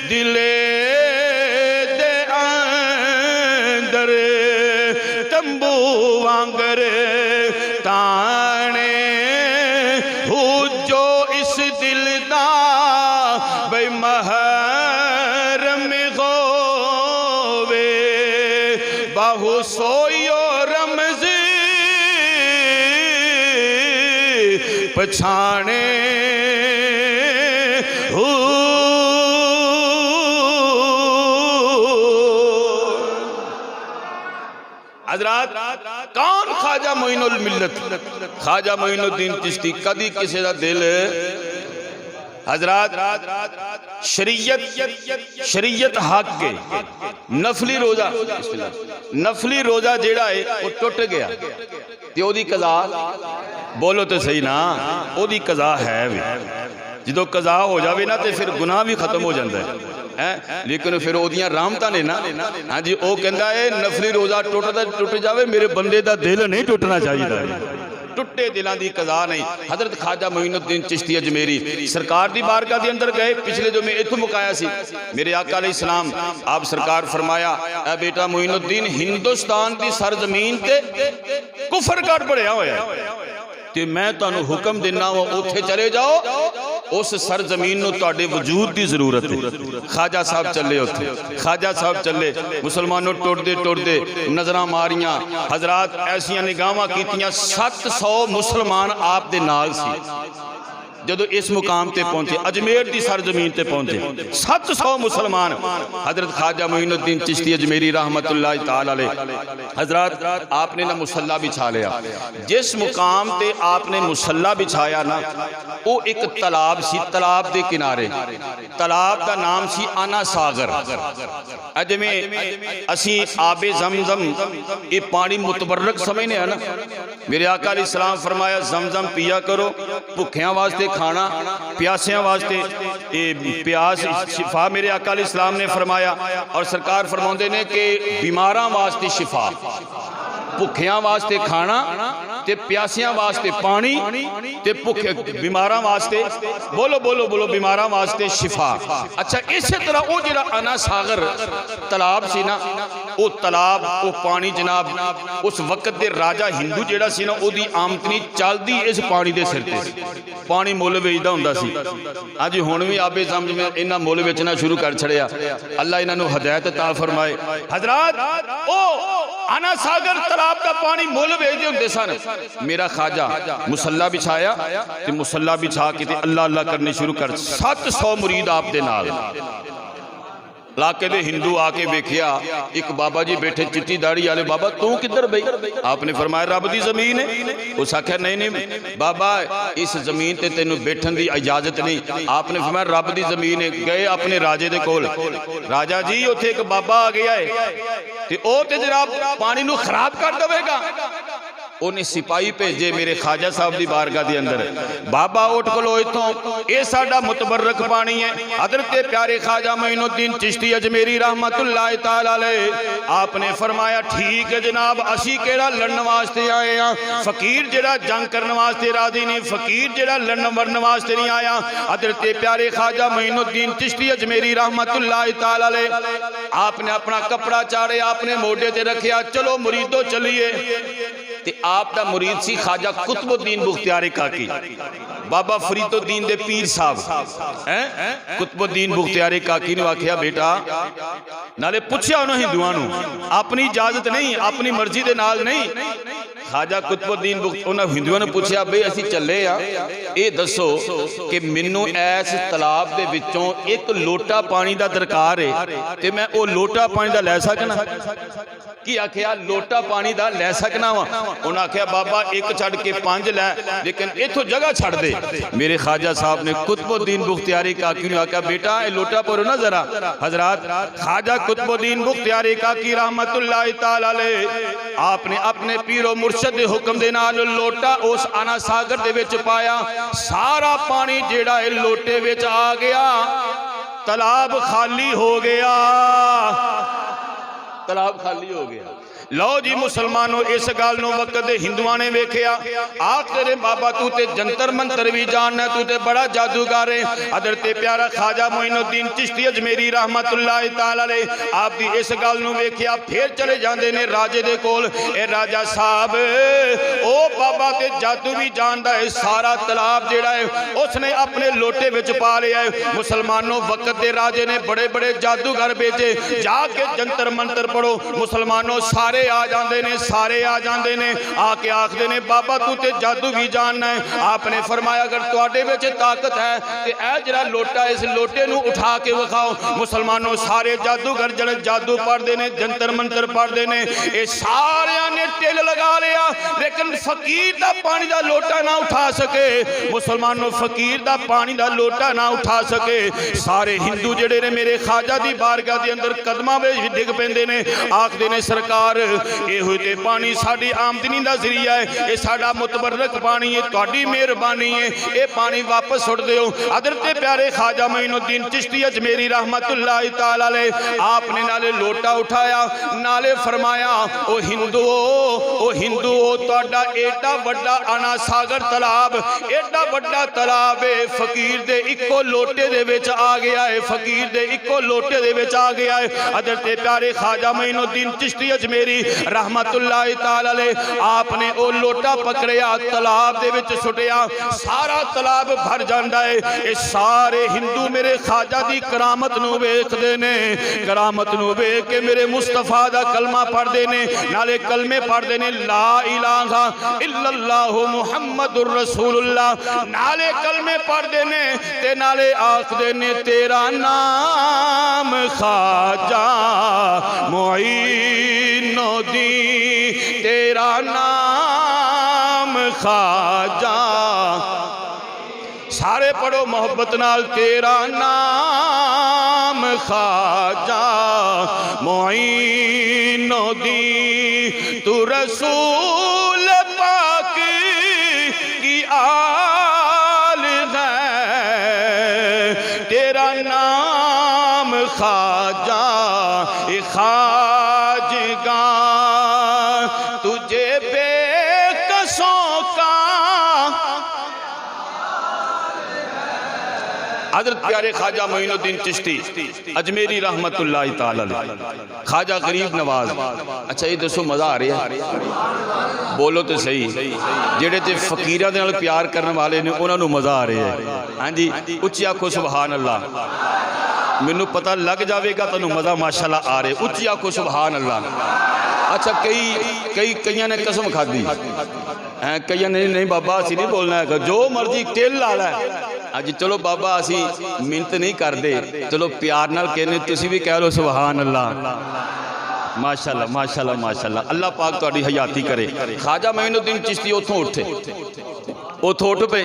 दिले वांगर ताने हू जो इस दिल दा बे महरम होवे बाहु सोयो रमज़ी पछाने हू हजरात कौन ख्वाजा मोइनुल मिल्लत ख्वाजा मोइनुद्दीन चिश्ती कदी किसी का दिल हजरात शरीयत हक के नफली रोजा जेड़ा है वो टुट गया ते ओदी कज़ा बोलो तो सही ना ओदी कज़ा है भी जो कज़ा हो जाए ना तो फिर गुनाह भी खत्म हो जाता है लेकिन फिर ओदियां रामता ने ना हाँ जी वो कहता है नफली रोजा टुट जाए मेरे बंदे का दिल नहीं टुटना चाहिए टुटे दिलों की कज़ा नहीं हजरत ख्वाजा मोइनुद्दीन चिश्ती अजमेरी सरकार की बारगाह के अंदर गए पिछले जो मैं इत्थों मुकाया सी मेरे आका अलैहिस्सलाम आप सरकार फरमाया ए बेटा मोइनुद्दीन हिंदुस्तान की सरजमीन ते कुफर कर बढ़िया होया ते मैं तुहानू हुक्म देना वा उत्थे चले जाओ उस सरजमीन नू तुहाडे वजूद की जरूरत है ख्वाजा साहब चले उत्थे ख्वाजा साहब चले मुसलमानों टुटदे टुटदे नजरां मारियां हजरात ऐसियां निगाहां कीतियां 700 मुसलमान आप दे नाल सी जदों इस मुकाम ते पहुंचे, अजमेर की सरजमीन ते पहुंचे, 700 मुसलमान हजरत ख्वाजा मोइनुद्दीन चिश्ती अजमेरी रहमतुल्लाह तआला अलैह हजरत आपने ना मुसल्ला बिछा लिया। जिस मुकाम ते आपने मुसल्ला बिछाया ना, वो एक तलाब सी, तलाब के किनारे, तलाब का नाम सी आना सागर। जिवें असी आबे जमजम ये पानी मुतबर्रक समझने हैं ना, मेरे आका अलैहिस्सलाम फरमाया जमजम पिया करो, भुखियां वास्ते खाना, प्यासियां वास्ते ये प्यास शिफा, मेरे आका अलैहिस्सलाम ने फरमाया। और सरकार फरमाते ने कि बीमारां वास्ते शिफा, भुखियां वास्ते खाना ते प्यासियां वास्ते पानी ते भुखे बीमारां वास्ते बोलो बोलो बोलो बीमारां वास्ते शिफा। अच्छा इस तरह वो जिहड़ा आना सागर तलाब सी ना, वो तलाब वो पानी जनाब उस वक्त दे राजा हिंदू जिहड़ा सी ना, ओदी आमदनी चलदी इस पानी दे सिर ते, पानी मुल वेचदा हुंदा सी। अज हुण भी आबे समझ में इन्हां मुल वेचना शुरू कर छड़िया। अल्लाह इन्हां नूं हदायत अता फरमाए। हजरात ओ आना सागर तलाब का पानी मुल वेचदे हुंदे सन। मेरा ख्वाजा मुसल्ला बिछाया ते मुसल्ला बिछा के ते अल्लाह अल्लाह करने शुरू कर। 700 मुरीद आप दे नाल। इलाके दे हिंदू आके वेखिया एक बाबा जी बैठे चिट्टी दाढ़ी वाले, बाबा तू किधर बई? आपने फरमाया रब दी जमीन है। उस आख्या नहीं नहीं बाबा इस जमीन ते तेनू बैठन दी इजाजत नहीं। आपने फरमाया रब दी जमीन है। गए अपने राजे दे कोल, राजा जी उत्थे एक बाबा आ गया है ते ओ ते जनाब पानी नू खराब कर देवेगा। उन्हें सिपाही भेजे मेरे ख्वाजा साहब की बारगाह के अंदर, बाबा उठ खलो इथों, ये साडा मुतबर्रक पानी है। हजरत प्यारे ख्वाजा मोइनुद्दीन चिश्ती अजमेरी रहमतुल्लाह तआला अलैह आपने फरमाया ठीक है जनाब, असी केड़ा लड़न वास्ते आए हैं, फकीर जेड़ा जंग करने वास्ते राजी नहीं, फकीर जेड़ा लड़न मरन वास्ते नहीं आया। हजरत प्यारे ख्वाजा मोइनुद्दीन चिश्ती अजमेरी रहमतुल्लाह तआला अलैह आपने अपना कपड़ा चाड़े, आपने मोढे ते रखिया, चलो मुरीदो चलिए। ते आप दा मुरीद सी ख्वाजा कुतुबुद्दीन बुख्तियार काकी, बाबा फरीदुद्दीन दे पीर साहब हैं। कुतुबुद्दीन बुख्तियार काकी ने आख्या बेटा, नाले पुछया उन्होंने हिंदुआं नूं, अपनी इजाजत नहीं अपनी मर्जी दे नाल नहीं। ख्वाजा कुतुबुद्दीन उन्होंने हिंदुआं ने पूछया बई असीं चले आ, ये दसो कि मैनू इस तलाब दे विचों एक लोटा पानी दा दरकार है ते मैं वो लोटा पानी दा लै सकना? की आख्या लोटा पानी दा लै सकना वा? उन्हें आख्या बाबा एक छड़ के 5 लै, लेकिन इथों जगह छड़ दे। मेरे ख्वाजा साहब ने कुतुबुद्दीन बुख्तियारी काकी ने आख्या बेटा ये लोटा भरो ना जरा। हजरात ख्वाजा कुतुबुद्दीन बुख्तियारी काकी रहमतुल्लाह तआला अलैह आपने अपने पीरो मुर्शद दे हुक्म दे नाल लोटा उस आना सागर दे विच पाया। सारा पानी जेड़ा है लोटे विच आ गया, तालाब खाली हो गया, तालाब खाली हो गया। लो जी मुसलमानों इस गल नूं वक्त दे हिंदुआं ने वेखिया, आख तेरे बाबा तू ते जंतर मंतर भी जानना, तू ते बड़ा जादूगर है। हजरत प्यारा ख्वाजा मोइनुद्दीन चिश्ती अजमेरी रहमतुल्लाह तआला अलैह आप दी इस गल नूं वेखिया, फिर चले जांदे ने राजे दे कोल। ए राजा साहब ओ बाबा ते जादू भी जानदा है, सारा तालाब जेड़ा है उसने अपने लोटे विच पा लिया है। मुसलमानों वक्त दे राजे ने बड़े बड़े जादूगर भेजे, जाके जंतर मंतर पढ़ो। मुसलमानों सारे आ जाते ने, सारे आ जाते ने, आके आखते ने बाबा तू ते जादू भी जानना है। आपने फरमाया अगर तुहाडे विच ताकत है ते ऐ जरा लोटा इस लोटे नूं उठा के विखाओ। मुसलमानों सारे जादूगर जड़े जादू पढ़ते ने, जंतर मंतर पढ़ते ने, ये सारे ने टिल लगा लिया, लेकिन फकीर दा पानी दा लोटा ना उठा सके। मुसलमानों फकीर दा पानी दा लोटा ना उठा सके। सारे हिंदू जड़े ने मेरे ख्वाजा दी बारगाह दे अंदर कदमां विच डिग पैंदे ने, आखदे ने सरकार ये ते पानी साडी आमदनी का जरिया है, ये साडा मुतबर्रक पानी है, तुहाडी मेहरबानी है, ये पानी वापस सुट दिओ। हजरत प्यारे ख्वाजा मोइनुद्दीन चिश्ती अजमेरी रहमतुल्लाह तआला अलैह आपने नाले लोटा उठाया, नाले फरमाया ओ हिंदुओ तुहाडा एडा वड्डा आना सागर तालाब, एडा वड्डा तालाब है, फकीर दे इक्को लोटे दे विच आ गया है, फकीर दे इक्को लोटे दे विच आ गया है। हजरत प्यारे ख्वाजा मोइनुद्दीन चिश्ती अजमेरी रहमतुल्लाह ताला अलैह आपने ओ लोटा पकड़िया तलाब दे विच सुटिया, सारा तलाब भर जांदा है। ये सारे हिंदू मेरे ख्वाजा दी करामत नूं वेखदे ने, करामत नूं वेख के मेरे मुस्तफा दा कलमा पढ़दे ने, नाले कलमे पढ़दे ने ला इलाहा इल्लल्लाहु मुहम्मदुर रसूलुल्लाह, नाले कलमे पढ़दे ने ते नाले आखदे ने तेरा नाम ख्वाजा मुईनुद्दीन, तेरा नाम ख्वाजा, सारे पढ़ो मोहब्बत नाल, तेरा नाम ख्वाजा मुईनुद्दीन, तू रसूल पाक की आल है, तेरा नाम ख्वाजा ख्वाजगा, तुझे बेकसों का हज़रत प्यारे ख्वाजा मोइनुद्दीन चिश्ती अजमेरी रहमतुल्लाह ताला अलैह, ख्वाजा गरीब नवाज। अच्छा ये दसो मज़ा आ रहा है? बोलो तो सही, जेड़े ते फकीरां दे नाल प्यार करने वाले ने उन्हां नूं मज़ा आ रहा है। हाँ जी, उच्ची आखो सुभान अल्लाह, मैनू पता लग जाएगा तुहानू मज़ा माशाल्लाह आ रहा है। उच्ची आखो सुभान अल्लाह। अच्छा कई ने कसम खाधी है, कई ने नहीं बाबा असी नहीं बोलना है, जो मर्जी टिल ला लै। अज चलो बाबा असी मिन्नत नहीं करते, चलो प्यार नाल कहने, तुसी भी कह लो सुभान अल्लाह। माशाल्लाह माशाल्लाह माशाल्लाह, अल्लाह पाक तुहाडी हयाती करे। ख्वाजा मोइनुद्दीन चिश्ती उथों उठे, उथों उठ पे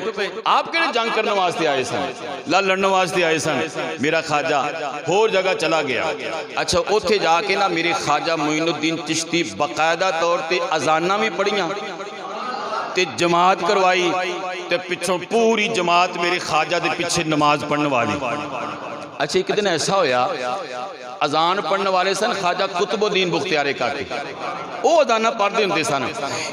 आप किहड़े जंग करने वास्ते आए सन, लड़ने वास्ते आए सन, मेरा ख्वाजा होर जगह चला गया। अच्छा उत्थे जाके ना मेरे ख्वाजा मोइनुद्दीन चिश्ती बाकायदा तौर पर अजाना भी पढ़ियां ते जमात करवाई, ते पिछों पूरी जमात मेरे ख्वाजा दे पिछे नमाज पढ़ने वाली। अच्छा एक दिन ऐसा होया, अजान पढ़ने वाले सन ख्वाजा कुतुबुद्दीन बुख्तियार काकी, वो अजाना पढ़ते होंगे सन।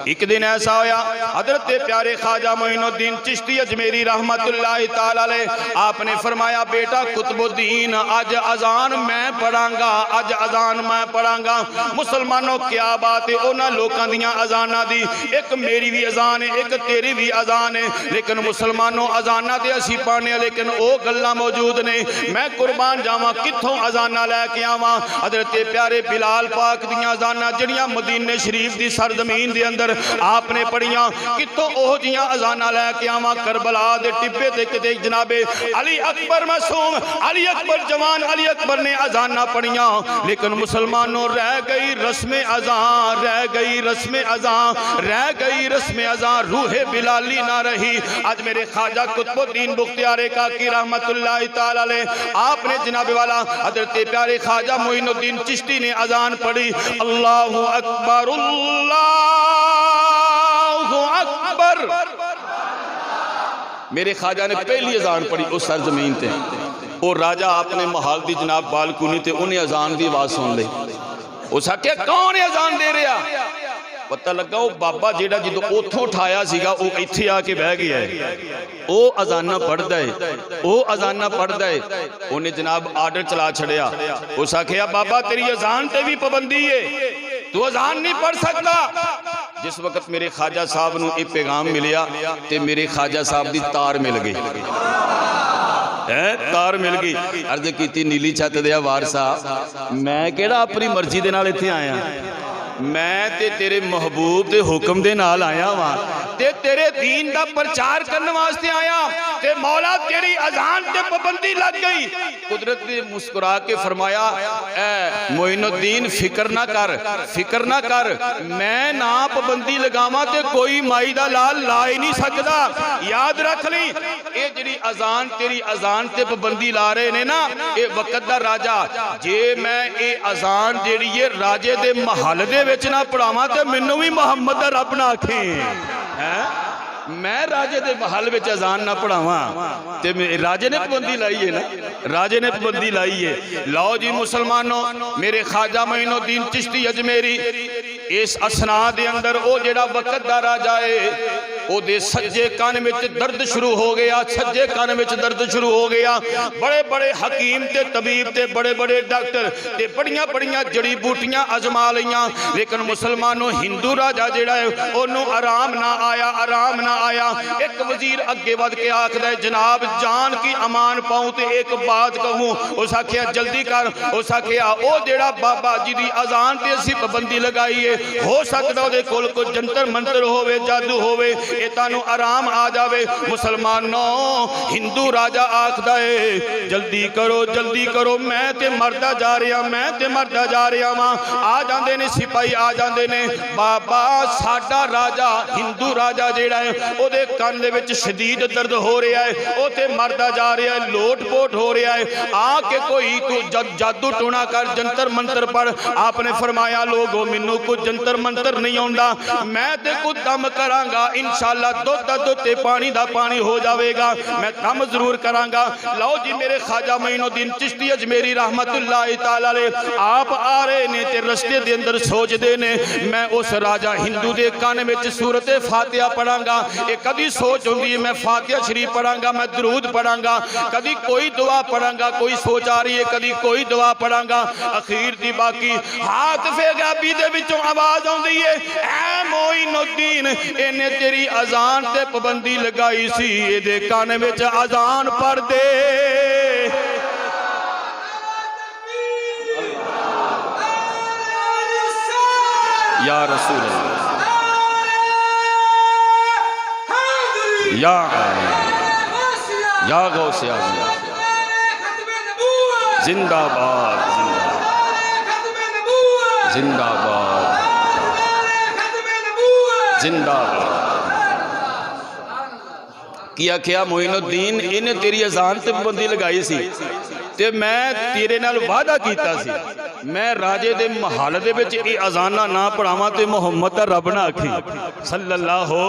एक दिन ऐसा होया, हजरत प्यारे ख्वाजा मोइनुद्दीन चिश्ती अजमेरी रहमतुल्लाह ताला अलैह, आपने फरमाया बेटा कुतुबुद्दीन अज अजान मैं पढ़ांगा, अज अजान मैं पढ़ांगा। मुसलमानों क्या बात है, उन्हां लोकां दियां अजाना दी एक मेरी भी अजान है, एक तेरी भी अजान है, लेकिन मुसलमानों अजाना ते असीं पढ़ने, लेकिन वो गल्लां मौजूद ने। मैं कुर्बान जावां कित्थों अजाना लैके आवां? हजरत प्यारे बिलाल पाक दियां अजाना जड़ियां मदीने शरीफ दी सरजमीन दे अंदर आपने पढ़ियां, कित्थों ओह जियां अजाना लैके आवां? करबला दे टिब्बे ते किते जनाबे अली अकबर मासूम, अली अकबर जवान अली अकबर ने अजाना पढ़ियां, लेकिन मुसलमानों रह गई रस्म अजान, रह गई रस्म अजान, रह गई रस्म अजान, रूहे बिलाली ना रही। आज मेरे ख्वाजा कुतुबुद्दीन बुख्तियार काकी रहमतुल्लाह ताला अलैह, आपने जनाबे वाला हजरत प्यारे ख्वाजा मोइनुद्दीन चिश्ती ने अजान पढ़ी, अल्लाहु अकबर अल्लाहु अकबर। मेरे ख्वाजा ने पहली अजान पढ़ी उस सरजमीन ते, और राजा अपने महल की जनाब बालकुनी ते उन्हें अजान की आवाज सुन ली। उस आख्या कौन है अजान दे रहा? पता लगा वो बाबा जेड़ा जो उथों उठाया सीगा वो इत्थे आके बह गया है, वो अजाना पढ़दा है, वो अजाना पढ़दा है। उन्हें जनाब आर्डर चला छड़िया, उस आख्या बाबा तेरी अजान ते भी पाबंदी है, तू अजान नहीं पढ़ सकता। जिस वक्त मेरे ख्वाजा साहब नूं ये पैगाम मिलिया ते मेरे ख्वाजा साहब दी तार मिल गई, तार मिल गई। अर्ज की नीली छत दे वार साहब, मैं केड़ा अपनी मर्जी दे नाल इत्थे आया, मैं ते तेरे महबूब दे हुक्म दे नाल आया वां, ते तेरे दीन दा प्रचार करने वास्ते आया, ते मौला तेरी अजान ते पाबंदी लग गई। कुदरत ने मुस्कुरा के फरमाया, ए मोइनुद्दीन फिक्र ना कर, फिक्र ना कर, मैं ना पाबंदी लगावां ते कोई माई दा लाल ला ही नहीं सकदा। याद रख ली, ये जिहड़ी अजान तेरी अजान ते पाबंदी ला रहे ने ना, ये वक्त दा राजा, जे मैं ये अजान जिहड़ी है राजे दे महल दे विच ना पढ़ावां ते मैनू भी मुहम्मद दा रब ना आखे है। मैं राजे दे महल विच अजान ना पढ़ावां ते राजे ने पाबंदी लाई है ना, राजे ने पाबंदी लाई है। लो जी मुसलमानों, मेरे ख्वाजा मोइनुद्दीन चिश्ती अजमेरी इस असना दे अंदर ओ जेड़ा वक्त दा राजा है, ओदे सज्जे कान में दर्द शुरू हो गया, सज्जे कान में दर्द शुरू हो गया। बड़े बड़े हकीम ते तबीब ते बड़े बड़े डॉक्टर ते बड़ियां बड़ियां जड़ी बूटियां आजमा लियां, लेकिन मुसलमानों हिंदू राजा जिहड़ा है ओनू आराम ना आया, आराम ना आया। एक वजीर अगे वध के आखदा है जनाब जान की अमान पाऊं ते एक बात कहूं। उस आखिया जल्दी कर। उस आखिया ओ जेड़ा बाबा जी दी अजान ते असीं पाबंदी लगाई है, हो सकदा ओदे कोल कोई जंतर मंतर होवे, जादू होवे, ये तानू आराम आ जावे। मुसलमानों हिंदू राजा आखदा है जल्दी करो, मैं ते मरदा जा रहा, मैं ते मरदा जा रहा वां। आ जांदे ने सिपाही, आ जांदे ने। बाबा साडा राजा हिंदू राजा जेड़ा है ओदे कान दे विच शदीद दर्द हो रहा है, ओ ते मरदा जा रहा है, लोट पोट हो रहा है। आके कोई जादू टूना कर, जंतर मंतर पढ़। आपने फरमाया लोगो मैनू कुछ जंतर मंतर नहीं आउंदा, मैं ते कुछ दम करांगा, इंशाअल्लाह दुध दा दुध ते पानी दा पानी हो जाएगा, मैं दम जरूर करांगा। लो जी मेरे ख्वाजा मोइनुद्दीन चिश्ती अजमेरी रहमतुल्लाह तआला अलैह आप आ रहे ने ते रस्ते दे अंदर सोचदे ने मैं उस राजा हिंदू दे कान विच सूरत फातिहा पढ़ांगा। ये कदी सोच होंदी है मैं फातिहा शरीफ पढ़ांगा, मैं दरूद पढ़ांगा, कदी कोई दुआ पढ़ांगा, कोई सोच आ रही है कदी कोई दुआ पढ़ांगा। अखीर दी बाकी हाथ फेगाबी दे विचों आवाज आउंदी है ऐ मोइनुद्दीन इन्हें तेरी अजान ते पाबंदी लगाई सी, इहदे कान विच अजान पढ़ दे। या रसूल अल्लाह, या गौसे आज़म जिंदाबाद, जिंदाबाद, जिंदाबाद। किया क्या मोइनुद्दीन इन्हें तेरी अजान ते पाबंदी लगाई सी ते मैं तेरे नाल वादा कीता सी मैं राजे दे महल दे विच ये अजाना ना पढ़ावां ते मुहम्मद दा रब ना आखी सल्लल्लाहु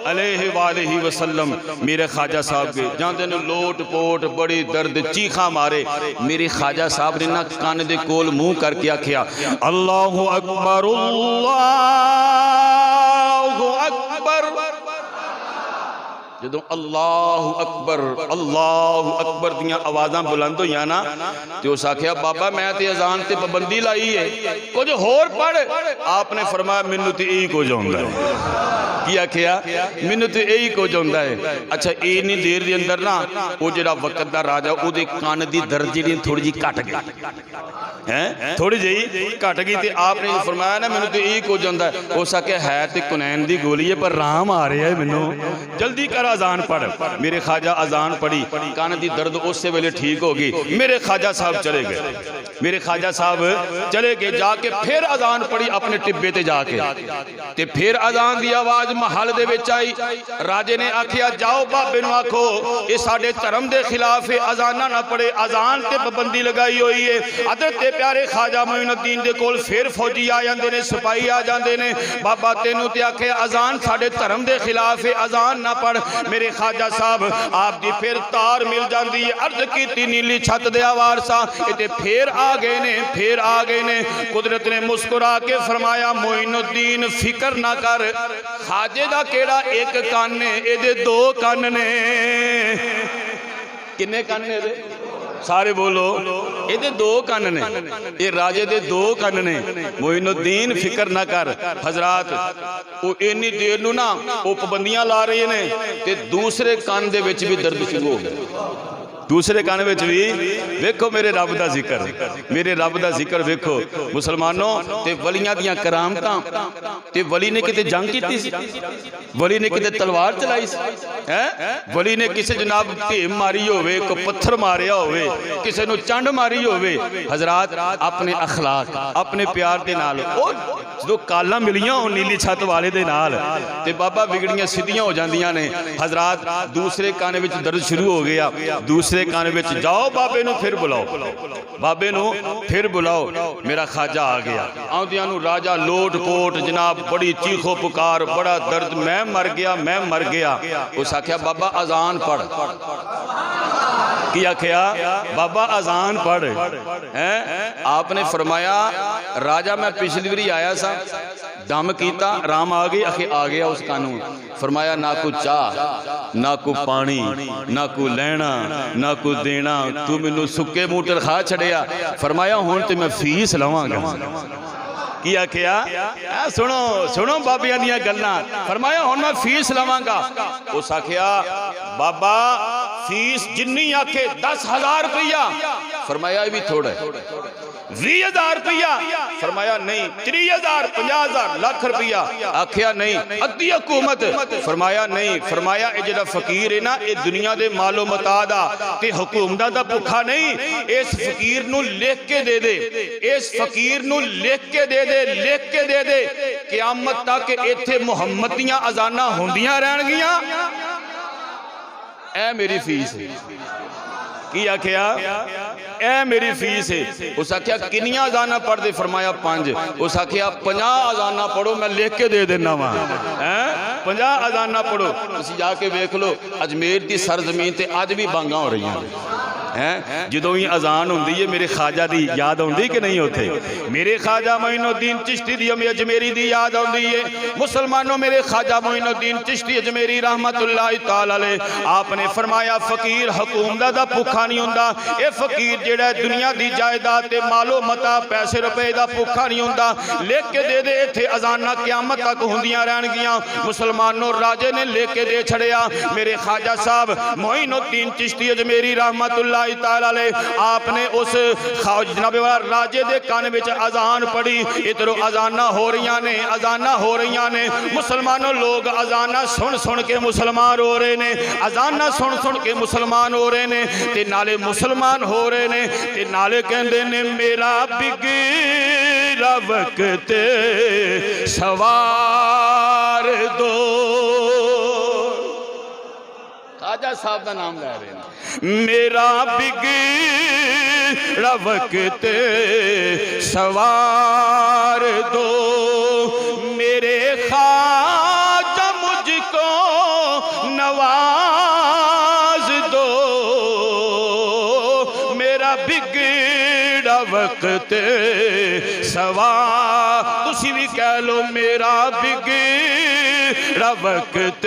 अलैहि वसल्लम। मेरे ख्वाजा साहब के जांदे ने लोट पोट बड़ी दर्द चीखा मारे। मेरे ख्वाजा साहब ने ना कान दे कोल मुंह करके आखिया अल्लाहु अकबर, अल्लाहु अकबर। जदों अल्लाहु अकबर दियां आवाज़ां बुलंद होईयां ना ते उस आखिया बाबा मैं ते अजान ते पाबंदी लाई है, कुछ होर पढ़। आपने फरमाया मैनू ते यही कुछ आउंदा है। की आखिया मैनू ते यही कुछ आउंदा है। अच्छा इन्नी देर दे अंदर ना वो जिहड़ा वक्त दा राजा उहदे कान दी दर्द जिहड़ी थोड़ी जी घट गई है, थोड़ी जी घट गई। तो आपने फरमाया ना मैनू तो यही कुछ आउंदा है। उस आखिया है तो कुनैन दी गोली है पर राम आ रहा है मैनू, जल्दी कर अजान पढ़। मेरे ख्वाजा अजान पढ़ी, कान की दर्द उस वेले ठीक हो गई। मेरे ख्वाजा साहब चले गए, मेरे ख्वाजा साहब चले गए, जाके फिर अजान पढ़ी अपने टिब्बे ते जाके ते फिर अजान की आवाज़ महल दे विच आई। राजे ने आखिया जाओ बाबे नूं आखो ये साडे धर्म के खिलाफ है, अजाना ना पढ़े, अजान ते पाबंदी लगाई हुई है। हज़रत प्यारे ख्वाजा मोइनुद्दीन दे कोल फिर फौजी आ जाते हैं, सिपाही आ जाते हैं। बाबा तेनू ते आखे अजान साडे धर्म के खिलाफ है, अजान ना पढ़। मेरे ख्वाजा साहब आपकी फिर तार मिल जाती है, अर्ज की नीली छत दे वारसा इते फिर आ गए ने, फिर आ गए ने। कुदरत ने मुस्कुरा के फरमाया मोइनुद्दीन फिक्र ना कर, ख्वाजे दा केड़ा एक कान ने, एदे दो कान ने। किन्ने कान ने एदे? सारे बोलो ये दो कान ने, ये राजे दे दो कान ने। मोइनुद्दीन फिक्र ना कर। हजरात वो इन्नी देर नू ना वो पाबंदियां ला रहे ने ते दूसरे कान दे विच भी दर्द शुरू हो गया। दूसरे कान में भी वेखो मेरे रब का जिक्र, मेरे रब का जिक्र वेखो मुसलमानों। ते वलियां दियां करामतां ते वली ने किते जंग की सी, वली ने किते तलवार चलाई सी, हैं वली ने किसी जनाब भेम मारी होवे, को पत्थर मारिया होवे, किसी नूं चंड मारी होवे। हजरात अपने अखलाक अपने प्यार के नाल जो काला मिलियां हो नीली छत वाले दे नाल ते बाबा बिगड़ियां सीधियां हो जांदियां ने। हजरात दूसरे कान विच दर्द शुरू हो गया, दूसरे कान विच जाओ बाबे नूं फिर बुलाओ, बाबे नूं फिर बुलाओ। मेरा ख्वाजा आ गया, आउंदियां नूं राजा लोट पोट जनाब बड़ी चीखो पुकार, बड़ा दर्द, मैं मर गया, मैं मर गया। उस आख्या बाबा अजान पढ़। की आख्या बाबा अजान पढ़ हैं। आपने फरमाया राजा मैं पिछली बारी आया सा, दम कीता, राम आ गई, आखे आ गया उस कानून। फरमाया ना को चाह ना को पानी ना को लैना ना को देना, तू मैनू सुके मूटर खा छड़िया। फरमाया हुण ते मैं फीस लवांगा। की आखिया सुनो सुनो बाबिया दियां गल्लां। फरमाया हुण मैं फीस लवांगा। उस आखिया बाबा फीस जिन्नी आखे 10,000 रुपया। फरमाया ये भी थोड़ा है। 20,000 रुपया। फरमाया नहीं। 30,000 50,000 लाख रुपया। आखिया नहीं। अद्धी हुकूमत। फरमाया नहीं। फरमाया ये जिहड़ा फकीर है ना ये दुनिया दे मालो मता दा ते हुकूमत दा भुखा नहीं। इस फकीर नू लिख के दे दे, इस फकीर नू लिख के दे दे, लिख के दे दे क़यामत तक इत्थे मुहम्मद दियां अजाना होंदियां रहणगियां। ऐ मेरी फीस है। की आखिया ए मेरी फीस है। उस आखिया किनिया अजाना पढ़ दे। फरमाया 5। उस आखिया 50 अजाना पढ़ो मैं लिख के दे देना वा। 50 अजाना पढ़ो। तुसीं जाके वेख लो अजमेर की सरजमीन ते अज भी बांगा हो रही हैं। जो ही अजान होंदी है मेरे ख्वाजा दी याद आउंदी कि नहीं? उथे मेरे ख्वाजा मोइनुद्दीन चिश्ती दी अजमेरी दी याद आउंदी है। मुसलमानों मेरे ख्वाजा मोइनुद्दीन चिश्ती अजमेरी रहमतुल्लाह तआला अलैह आपने फरमाया फकीर हुकूमत दा भुखा नहीं हुंदा। ये फकीर जेड़ा दुनिया दी जायदाद ते मालो मता पैसे रुपए दा भुखा नहीं हुंदा। लिख के दे दे इत्थे अजाना क़यामत तक होंदियां रहणगियां। मुसलमानों राजे ने लिख के दे छड़िया। मेरे ख्वाजा साहब मोइनुद्दीन चिश्ती अजमेरी रहमतुल्लाह ताला अलैह आपने उस जनाब राजे दे कान विच अजान पढ़ी। इधरों अजाना हो रही ने, अजाना हो रही ने। मुसलमानों लोग अजाना सुन सुन के मुसलमान हो रहे ने, अजाना सुन सुन के मुसलमान हो रहे ने ते नाले मुसलमान हो रहे ने ते नाले कहंदे ने मेरा बिगड़ा वक्त सवार दो। ख्वाजा साहब का नाम ले रहे हैं। मेरा बिगड़ा वक्त सवार दो, मेरे ख्वाजा मुझको नवाज दो। मेरा बिगड़ा वक्त सवार, तुसी भी कह लो मेरा बिगड़ा वक्त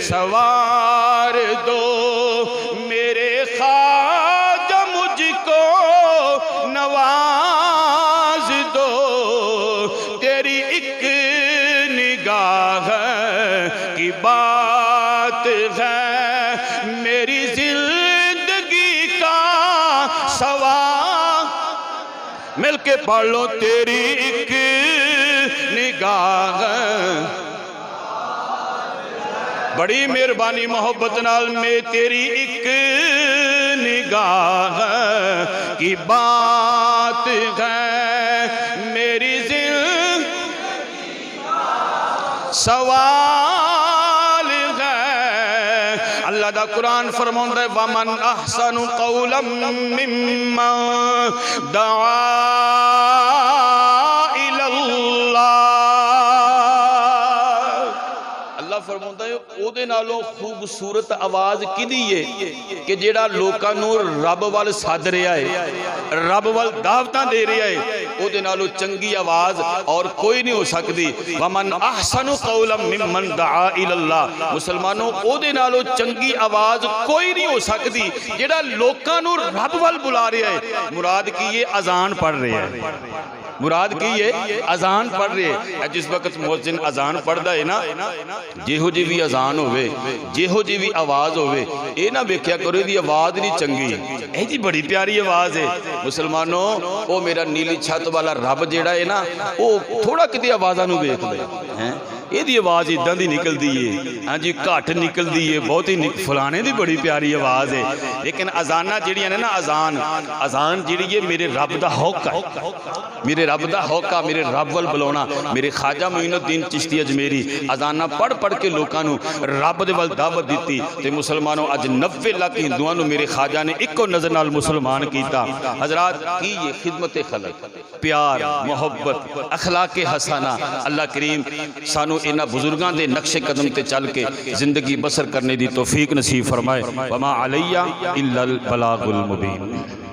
सवार दो, मेरे ख्वाजा मुझको नवाज दो। तेरी एक निगाह की बात है मेरी जिंदगी का सवाल। मिलके पढ़ लो तेरी एक निगाह, बड़ी मेहरबानी मोहब्बत नाल में तेरी एक निगाह की बात है मेरी जिंदगी सवाल है। अल्लाह दा कुरान फरमाउंदा है वमन अहसनु कौलन मिम्मन दआ फरमाउंदा है ओदे नालों खूबसूरत आवाज किदी है कि जेड़ा लोकां नूं रब वल सद रहा है, रब वल दावतां दे रहा है। ओदे नालों चंगी आवाज और कोई नहीं हो सकती। वमन अहसनु कौलन मिम्मन दआ इलल्लाह। मुसलमानों ओदे नालों चंगी आवाज कोई नहीं हो सकती जेड़ा लोकां नूं रब वल बुला रहा है। मुराद की ये अजान पढ़ रहा है, मुराद की ये अजान पढ़ रहे है। जिस वक्त मुअज्जिन अजान पढ़ता है ना, जिहो जी भी अजान होवे, जिहो जी भी आवाज़ होवे, ये ना वेख्या करो इसकी आवाज़ नहीं चंगी है, जी बड़ी प्यारी आवाज़ है। मुसलमानों वो मेरा नीली छत वाला रब जेड़ा है ना, वो थोड़ा कितनी आवाज़ों नूं वेखदा है। ਇਹਦੀ आवाज़ इदा की निकलती है, हाँ जी घट निकलती है, बहुत ही फलाने की बड़ी प्यारी आवाज़ है। लेकिन अजाना जिहड़ियां ने ना, अजान अजान जिहड़ी है मेरे रब का हौका, मेरे रब का हौका, मेरे रब वल बुलाना। मेरे ख्वाजा मोइनुद्दीन चिश्ती अजमेरी अजाना पढ़ पढ़ के लोगों को रब दे वल दावत दी। तो मुसलमानों अज 90 लाख हिंदुओं मेरे ख्वाजा ने इको नज़र नाल मुसलमान किया। हजरात की ये खिदमत खलक, प्यार मोहब्बत अखलाक हसाना, अल्लाह करीम सानू इन्हां बुजुर्गां दे नक्शे कदम ते चल के जिंदगी बसर करने की तौफीक नसीब फरमाए। वमा अलैया इल्लल बलागुल मुबीन।